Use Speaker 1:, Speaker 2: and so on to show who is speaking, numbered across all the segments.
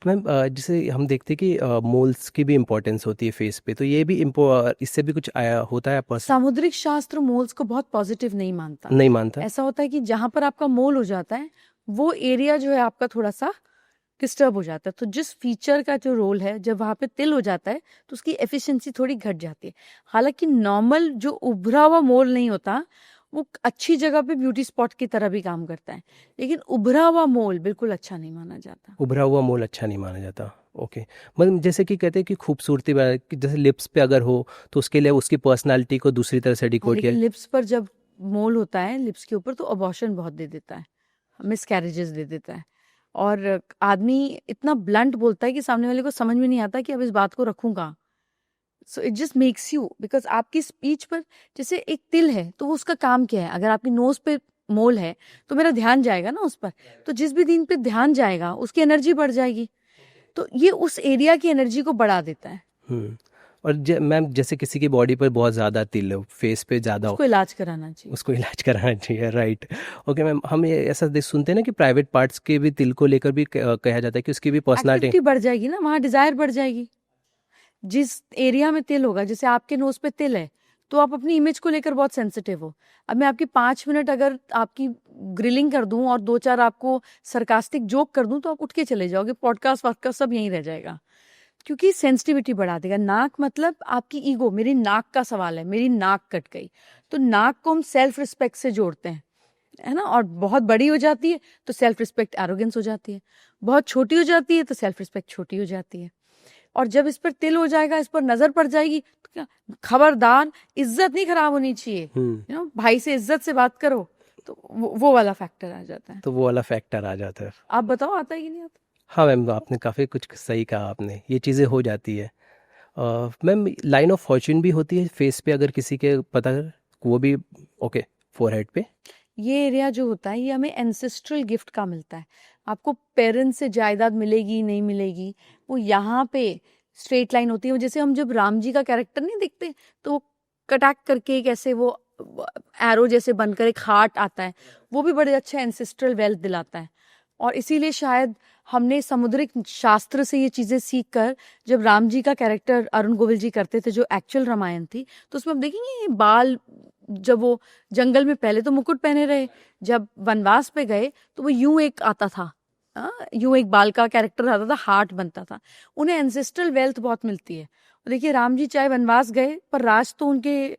Speaker 1: Ma'am जैसे हम देखते हैं कि मोल्स की भी इम्पोर्टेंस होती है फेस पे, तो ये भी इससे भी कुछ आया होता है पर्सन?
Speaker 2: सामुद्रिक शास्त्र मोल्स को बहुत पॉजिटिव नहीं मानता।
Speaker 1: नहीं मानता।
Speaker 2: ऐसा होता है कि जहां पर आपका मोल हो जाता है वो एरिया जो है आपका थोड़ा सा डिस्टर्ब हो जाता है। तो जिस फीचर का जो रोल है, जब वहां पे तिल हो जाता है तो उसकी एफिशिएंसी थोड़ी घट जाती है। हालांकि नॉर्मल जो उभरा हुआ मोल नहीं होता, वो अच्छी जगह पे ब्यूटी स्पॉट की तरह भी काम करता है, लेकिन उभरा हुआ मोल बिल्कुल अच्छा नहीं माना जाता।
Speaker 1: उभरा हुआ मोल अच्छा नहीं माना जाता। ओके। मतलब जैसे कि कहते हैं कि खूबसूरती कि जैसे लिप्स पे अगर हो तो उसके लिए उसकी पर्सनालिटी को दूसरी तरह से डिकोड किया।
Speaker 2: लेकिन लिप्स पर जब मोल होता है लिप्स के ऊपर, तो अबॉर्शन बहुत दे देता है, मिस कैरेजेस दे देता है। और आदमी इतना ब्लंट बोलता है कि सामने वाले को समझ में नहीं आता कि अब इस बात को रखूंगा। So it just makes you, because आपकी स्पीच पर, जैसे एक तिल है तो वो उसका काम क्या है, अगर आपकी नोज पे मोल है तो मेरा ध्यान जाएगा ना उस पर। तो जिस भी दिन पे ध्यान जाएगा उसकी एनर्जी बढ़ जाएगी। तो ये उस एरिया की एनर्जी को बढ़ा देता है।
Speaker 1: हम्म। और मैम जैसे किसी की बॉडी पर बहुत ज़्यादा तिल हो, फेस पे ज़्यादा हो,
Speaker 2: उसको इलाज कराना चाहिए।
Speaker 1: उसको इलाज कराना चाहिए, राइट? ओके मैम, हम ये ऐसा सुनते हैं ना कि प्राइवेट पार्ट्स के भी तिल को लेकर भी कहा जाता है कि उसकी भी पर्सनालिटी।
Speaker 2: एक्टिविटी बढ़ जाएगी ना, वहां डिजायर बढ़ जाएगी। जिस एरिया में तिल होगा, जैसे आपके नोज पे तिल है तो आप अपनी इमेज को लेकर बहुत सेंसिटिव हो। अब मैं आपकी 5 मिनट अगर आपकी ग्रिलिंग कर दूं और दो चार आपको सरकास्टिक जोक कर दूं तो आप उठ के चले जाओगे, पॉडकास्ट वॉडकास्ट सब यहीं रह जाएगा, क्योंकि सेंसिटिविटी बढ़ा देगा। नाक मतलब आपकी ईगो, मेरी नाक का सवाल है, मेरी नाक कट गई, तो नाक को हम सेल्फ रिस्पेक्ट से जोड़ते हैं, है ना। और बहुत बड़ी हो जाती है तो सेल्फ रिस्पेक्ट एरोगेंस हो जाती है, बहुत छोटी हो जाती है तो सेल्फ रिस्पेक्ट छोटी हो जाती है। और जब इस पर तिल हो जाएगा, इस पर नजर पड़ जाएगी, तो क्या, खबरदार, इज्जत नहीं खराब होनी चाहिए,
Speaker 1: हम्म।
Speaker 2: भाई से इज्जत से बात करो। तो वो वाला फैक्टर आ जाता है।
Speaker 1: तो वो वाला फैक्टर आ जाता है।
Speaker 2: आप बताओ, आता है कि नहीं आता?
Speaker 1: हाँ मैम, आपने काफ़ी कुछ सही कहा, आपने ये चीज़ें हो जाती है। मैम लाइन ऑफ फॉर्च्यून भी होती है फेस पे अगर किसी के पता, वो भी? ओके। फोरहेड पे।
Speaker 2: ये एरिया जो होता है ये हमें एंसेस्ट्रल गिफ्ट का मिलता है। आपको पेरेंट्स से जायदाद मिलेगी नहीं मिलेगी, वो यहाँ पे स्ट्रेट लाइन होती है। जैसे हम जब राम जी का कैरेक्टर नहीं देखते, तो वो कटाक करके एक ऐसे वो एरो जैसे बनकर एक हार्ट आता है, वो भी बड़े अच्छे एंसेस्ट्रल वेल्थ दिलाता है। और इसीलिए शायद हमने समुद्रिक शास्त्र से ये चीजें सीख कर, जब राम जी का कैरेक्टर अरुण गोविल जी करते थे जो एक्चुअल रामायण थी, तो उसमें हम देखेंगे ये बाल, जब वो जंगल में पहले तो मुकुट पहने रहे, जब वनवास पे गए तो वो यूं एक आता था, यूं एक बाल का कैरेक्टर आता था, हार्ट बनता था। उन्हें एंसेस्ट्रल वेल्थ बहुत मिलती है। और देखिए राम जी चाहे वनवास गए पर राज तो उनके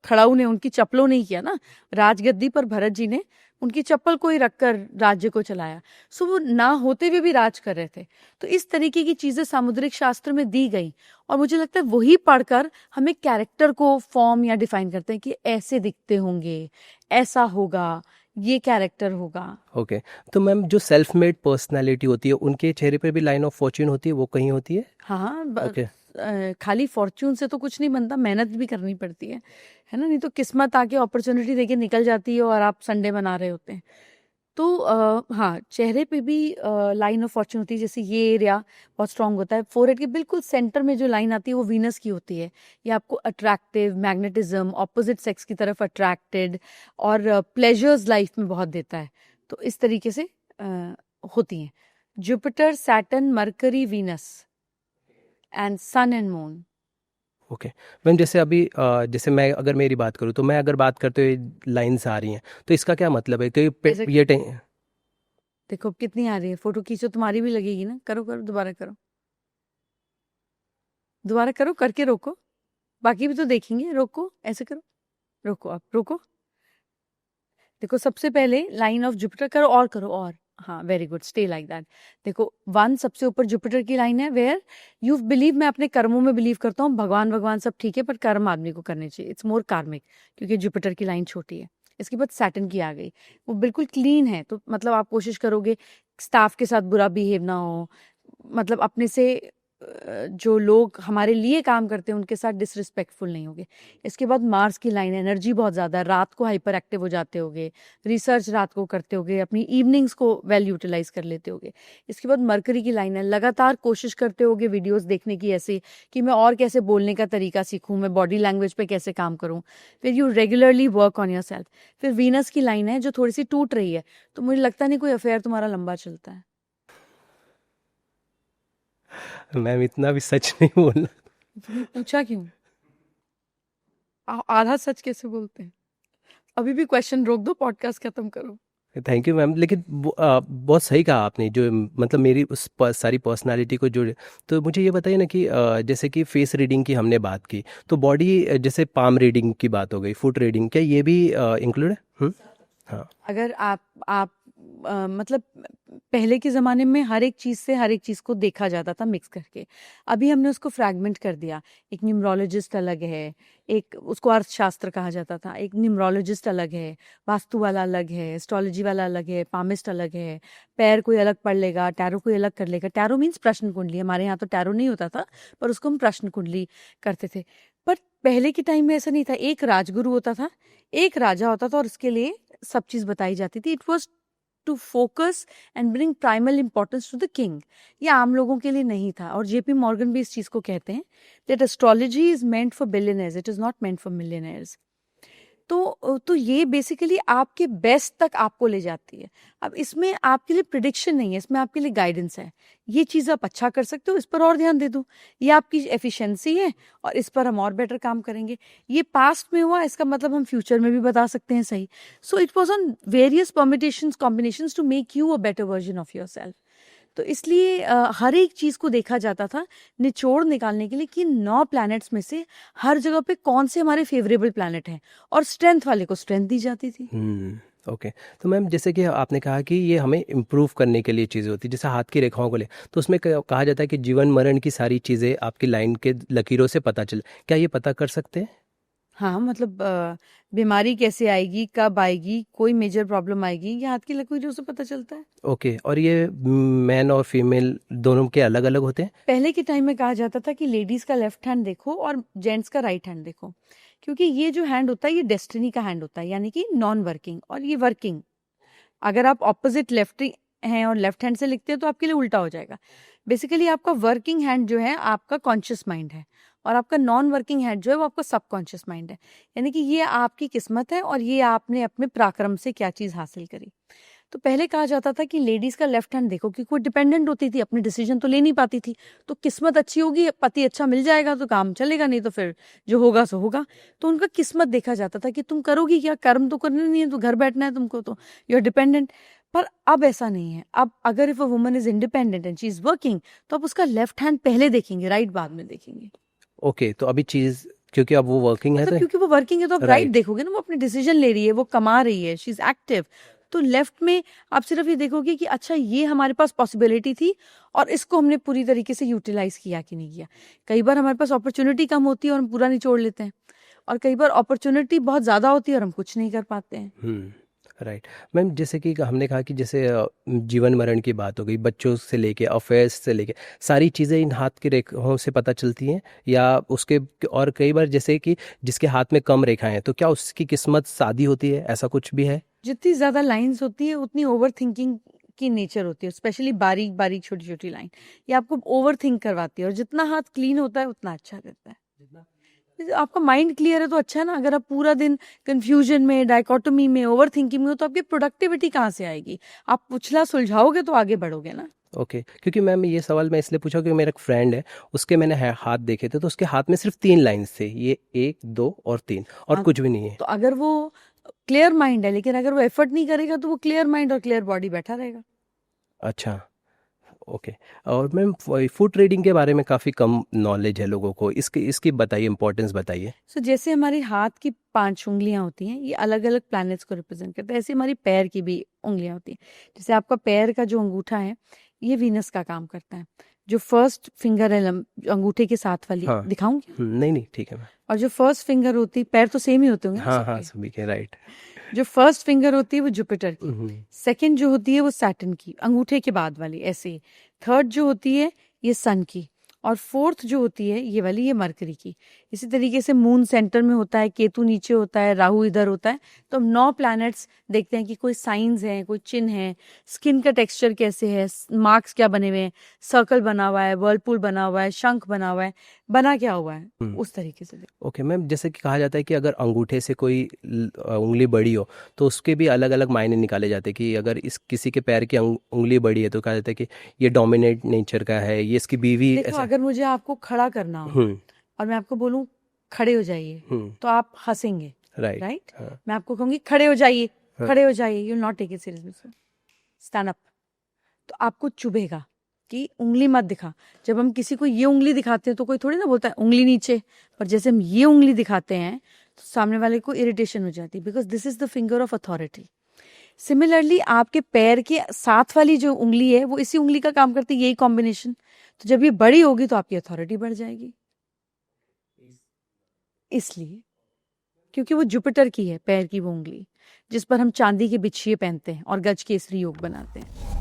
Speaker 2: खड़ाऊ ने, उनकी चप्पलों ने ही किया ना। राजगद्दी पर भरत जी ने उनकी चप्पल को ही रखकर राज्य को चलाया। सो वो ना होते हुए भी राज कर रहे थे। तो इस तरीके की चीजें सामुद्रिक शास्त्र में दी गई, और मुझे लगता है वही पढ़कर हम एक कैरेक्टर को फॉर्म या डिफाइन करते हैं कि ऐसे दिखते होंगे, ऐसा होगा, ये कैरेक्टर होगा।
Speaker 1: ओके। तो मैम जो सेल्फ मेड पर्सनालिटी होती है उनके चेहरे पे भी लाइन ऑफ फॉर्च्यून होती है, वो कहीं होती है?
Speaker 2: हाँ,
Speaker 1: ओके।
Speaker 2: खाली फॉर्च्यून से तो कुछ नहीं बनता, मेहनत भी करनी पड़ती है ना। नहीं तो किस्मत आके अपॉर्चुनिटी देके निकल जाती है और आप संडे मना रहे होते हैं। तो हाँ, चेहरे पे भी लाइन ऑफ फॉर्च्यून होती है। जैसे ये एरिया बहुत स्ट्रांग होता है, फोरहेड के बिल्कुल सेंटर में जो लाइन आती है वो वीनस की होती है। ये आपको अट्रैक्टिव, मैग्नेटिज्म, ऑपोजिट सेक्स की तरफ अट्रैक्टेड और प्लेजर्स लाइफ में बहुत देता है। तो इस तरीके से होती हैं Jupiter, Saturn, Mercury, Venus and sun and moon.
Speaker 1: Okay ma'am, जैसे अभी जैसे मैं अगर मेरी बात करूँ, तो मैं अगर बात करते हुए लाइंस आ रही हैं, तो इसका क्या मतलब है कि
Speaker 2: ऐसे
Speaker 1: ये
Speaker 2: देखो अब कितनी आ रही है, फोटो खींचो, तुम्हारी भी लगेगी ना। करो करो, दोबारा करो, दोबारा करो, करके रोको, बाकी भी तो देखेंगे। रोको, ऐसे करो, रोको, आप रोको। देखो सबसे पहले लाइन ऑफ जुपिटर करो, और करो, और हाँ, very good, stay like that. देखो वन सबसे ऊपर जुपिटर की लाइन है, वेयर यू बिलीव, मैं अपने कर्मों में बिलीव करता हूँ, भगवान भगवान सब ठीक है पर कर्म आदमी को करने चाहिए, इट्स मोर कार्मिक, क्योंकि जुपिटर की लाइन छोटी है। इसके बाद सैटर्न की आ गई, वो बिल्कुल क्लीन है, तो मतलब आप कोशिश करोगे स्टाफ के साथ बुरा बिहेव ना हो, मतलब अपने से जो लोग हमारे लिए काम करते हैं उनके साथ डिसरिस्पेक्टफुल नहीं होगे। इसके बाद मार्स की लाइन, एनर्जी बहुत ज़्यादा, रात को हाइपर एक्टिव हो जाते होगे, रिसर्च रात को करते होगे, अपनी इवनिंग्स को वेल यूटिलाइज कर लेते होगे। इसके बाद मरकरी की लाइन है, लगातार कोशिश करते होगे वीडियोस देखने की ऐसे कि मैं और कैसे बोलने का तरीका सीखूं, मैं बॉडी लैंग्वेज पे कैसे काम करूं। फिर you regularly work on your self. फिर वीनस की लाइन है जो थोड़ी सी टूट रही है, तो मुझे लगता नहीं कोई अफेयर तुम्हारा लंबा चलता है।
Speaker 1: मैम इतना भी सच नहीं बोलना।
Speaker 2: तुमने पूछा क्यों? आधा सच कैसे बोलते हैं? अभी भी क्वेश्चन रोक दो, पॉडकास्ट खत्म करो।
Speaker 1: थैंक यू मैम, लेकिन बहुत सही कहा आपने, जो मतलब मेरी उस सारी पर्सनालिटी को जो, तो मुझे ये बताइए ना कि जैसे कि फेस रीडिंग की हमने बात की, तो बॉडी जैसे पाम रीडिंग की बात हो गई, फुट रीडिंग, क्या ये भी इंक्लूड है? हाँ।
Speaker 2: अगर आप मतलब पहले के ज़माने में हर एक चीज़ से हर एक चीज़ को देखा जाता था मिक्स करके। अभी हमने उसको फ्रैगमेंट कर दिया। एक न्यूमरोलॉजिस्ट अलग है, एक उसको अर्थशास्त्र कहा जाता था, एक न्यूमरोलॉजिस्ट अलग है, वास्तु वाला अलग है, एस्ट्रोलॉजी वाला अलग है, पामिस्ट अलग है, पैर कोई अलग पढ़ लेगा, टैरो कोई अलग कर लेगा। टैरो मीन्स प्रश्न कुंडली, हमारे यहाँ तो टैरो नहीं होता था, पर उसको हम प्रश्न कुंडली करते थे। पर पहले के टाइम में ऐसा नहीं था। एक राजगुरु होता था, एक राजा होता था और उसके लिए सब चीज़ बताई जाती थी। It was to focus and bring primal importance to the king. ये आम लोगों के लिए नहीं था। और जेपी मॉर्गन भी इस चीज़ को कहते हैं that astrology is meant for billionaires, it is not meant for millionaires. तो ये बेसिकली आपके बेस्ट तक आपको ले जाती है। अब इसमें आपके लिए प्रिडिक्शन नहीं है, इसमें आपके लिए गाइडेंस है। ये चीज़ आप अच्छा कर सकते हो, इस पर और ध्यान दे दो, ये आपकी एफिशिएंसी है और इस पर हम और बेटर काम करेंगे। ये पास्ट में हुआ, इसका मतलब हम फ्यूचर में भी बता सकते हैं सही। So it was on various permutations combinations to make you a better version of yourself. तो इसलिए हर एक चीज़ को देखा जाता था निचोड़ निकालने के लिए कि 9 प्लैनेट्स में से हर जगह पे कौन से हमारे फेवरेबल प्लैनेट हैं, और स्ट्रेंथ वाले को स्ट्रेंथ दी जाती थी।
Speaker 1: ओके। तो मैम जैसे कि आपने कहा कि ये हमें इम्प्रूव करने के लिए चीज़ें होती है, जैसे हाथ की रेखाओं को ले, तो उसमें कहा जाता है कि जीवन मरण की सारी चीज़ें आपकी लाइन के लकीरों से पता चल, क्या ये पता कर सकते हैं?
Speaker 2: हाँ, मतलब बीमारी कैसे आएगी, कब आएगी, कोई मेजर प्रॉब्लम आएगी, ये हाथ की लकीरों से पता चलता है।
Speaker 1: ओके। और ये मैन और फीमेल दोनों के अलग अलग होते हैं?
Speaker 2: पहले के टाइम में कहा जाता था कि लेडीज का लेफ्ट हैंड देखो और जेंट्स का राइट हैंड देखो, क्योंकि ये जो हैंड होता है ये डेस्टिनी का हैंड होता है, यानी कि नॉन वर्किंग, और ये वर्किंग। अगर आप ऑपोजिट लेफ्ट हैं और लेफ्ट हैंड से लिखते हैं तो आपके लिए उल्टा हो जाएगा। बेसिकली आपका वर्किंग हैंड जो है आपका कॉन्शियस माइंड है, और आपका नॉन वर्किंग हैंड जो है वो आपका सबकॉन्शियस माइंड है। यानी कि ये आपकी किस्मत है और ये आपने अपने पराक्रम से क्या चीज़ हासिल करी। तो पहले कहा जाता था कि लेडीज का लेफ्ट हैंड देखो, क्योंकि वो डिपेंडेंट होती थी, अपने डिसीजन तो ले नहीं पाती थी। तो किस्मत अच्छी होगी, पति अच्छा मिल जाएगा तो काम चलेगा, नहीं तो फिर जो होगा सो होगा। तो उनका किस्मत देखा जाता था कि तुम करोगी क्या, कर्म तो करने नहीं है, तो घर बैठना है तुमको, तो यू आर डिपेंडेंट। पर अब ऐसा नहीं है। अब अगर if a woman is independent and she is working, तो आप उसका लेफ्ट हैंड पहले देखेंगे, राइट बाद में देखेंगे।
Speaker 1: ओके। तो अभी चीज़, क्योंकि अब वो वर्किंग है
Speaker 2: मतलब
Speaker 1: तो
Speaker 2: क्योंकि वो वर्किंग है तो आप राइट
Speaker 1: राइट।
Speaker 2: देखोगे ना, वो अपने डिसीजन ले रही है, वो कमा रही है, शी इज एक्टिव। तो लेफ्ट में आप सिर्फ ये देखोगे कि अच्छा ये हमारे पास पॉसिबिलिटी थी और इसको हमने पूरी तरीके से यूटिलाइज किया कि नहीं किया। कई बार हमारे पास अपॉर्चुनिटी कम होती है और हम पूरा निचोड़ लेते हैं, और कई बार अपॉर्चुनिटी बहुत ज़्यादा होती है और हम कुछ नहीं कर पाते हैं।
Speaker 1: राइट। मैम जैसे कि हमने कहा कि जैसे जीवन मरण की बात हो गई, बच्चों से लेके अफेयर्स से लेके सारी चीज़ें इन हाथ की रेखाओं से पता चलती हैं, या उसके, और कई बार जैसे कि जिसके हाथ में कम रेखाएं हैं तो क्या उसकी किस्मत सादी होती है, ऐसा कुछ भी है?
Speaker 2: जितनी ज़्यादा लाइंस होती है उतनी ओवर थिंकिंग की नेचर होती है, स्पेशली बारीक बारीक छोटी छोटी लाइन, ये आपको ओवर थिंक करवाती है। और जितना हाथ क्लीन होता है उतना अच्छा रहता है। आपका माइंड क्लियर है तो अच्छा है ना। अगर आप पूरा दिन कंफ्यूजन में, डायकोटोमी में, ओवर थिंकिंग में हो, तो आपकी प्रोडक्टिविटी कहाँ से आएगी? आप पुछला सुलझाओगे तो आगे बढ़ोगे ना।
Speaker 1: ओके। क्योंकि मैम ये सवाल मैं इसलिए पूछा कि मेरा एक फ्रेंड है, उसके मैंने हाथ देखे थे, तो उसके हाथ में सिर्फ 3 लाइन्स थे, ये 1 2 और 3, और
Speaker 2: हाँ,
Speaker 1: कुछ भी नहीं है।
Speaker 2: तो अगर वो क्लियर माइंड है, लेकिन अगर वो एफर्ट नहीं करेगा तो वो क्लियर माइंड और क्लियर बॉडी बैठा रहेगा।
Speaker 1: अच्छा। ओके। और मैम फुट रीडिंग के बारे में काफ़ी कम नॉलेज है लोगों को, इसकी इसकी बताइए, इंपॉर्टेंस बताइए।
Speaker 2: सो जैसे हमारी हाथ की 5 उंगलियां होती हैं, ये अलग अलग प्लैनेट्स को रिप्रेजेंट करते हैं, ऐसे हमारी पैर की भी उंगलियां होती हैं। जैसे आपका पैर का जो अंगूठा है ये वीनस का काम करता है। जो फर्स्ट फिंगर है अंगूठे के साथ वाली,
Speaker 1: हाँ।
Speaker 2: दिखाऊं क्या?
Speaker 1: नहीं नहीं, ठीक है मैम।
Speaker 2: और जो फर्स्ट फिंगर होती, पैर तो सेम ही होते होंगे ना
Speaker 1: हाँ हाँ,
Speaker 2: सबके।
Speaker 1: सभी के, राइट।
Speaker 2: जो फर्स्ट फिंगर होती है वो जुपिटर की,
Speaker 1: हम्म।
Speaker 2: सेकंड जो होती है वो सैटर्न की, अंगूठे के बाद वाली ऐसे। थर्ड जो होती है ये सन की, और फोर्थ जो होती है ये वाली, ये मरकरी की। इसी तरीके से मून सेंटर में होता है, केतु नीचे होता है, राहु इधर होता है। तो हम 9 प्लैनेट्स देखते हैं कि कोई साइंस हैं, कोई चिन्ह है, स्किन का टेक्सचर कैसे है, मार्क्स क्या बने हुए हैं, सर्कल बना हुआ है, वर्लपूल बना हुआ है, शंख बना हुआ है, बना क्या हुआ है, उस तरीके से
Speaker 1: ओके मैम, जैसे कि कहा जाता है कि अगर अंगूठे से कोई उंगली बड़ी हो तो उसके भी अलग अलग मायने निकाले जाते हैं कि अगर इस किसी के पैर की उंगली बड़ी है तो कहा जाता है कि ये डोमिनेट नेचर का है, ये इसकी बीवी
Speaker 2: देखो।
Speaker 1: ऐसा।
Speaker 2: अगर मुझे आपको खड़ा करना हो और मैं आपको बोलूं खड़े हो जाइए, तो आप हंसेंगे,
Speaker 1: राइट।
Speaker 2: राइट? मैं आपको कहूंगी खड़े हो जाइए, खड़े हो जाइए, you not take it seriously, stand up, तो आपको चुभेगा कि उंगली मत दिखा। जब हम किसी को ये उंगली दिखाते हैं तो कोई थोड़ी ना बोलता है उंगली नीचे, पर जैसे हम ये उंगली दिखाते हैं तो सामने वाले को इरिटेशन हो जाती है, because this is the finger of authority. Similarly आपके पैर के साथ वाली जो उंगली है वो इसी उंगली का काम करती है, यही कॉम्बिनेशन। तो जब ये बड़ी होगी तो आपकी अथॉरिटी बढ़ जाएगी, इसलिए क्योंकि वो जुपिटर की है पैर की वो उंगली, जिस पर हम चांदी के बिछिए पहनते हैं और गज केसरी योग बनाते हैं।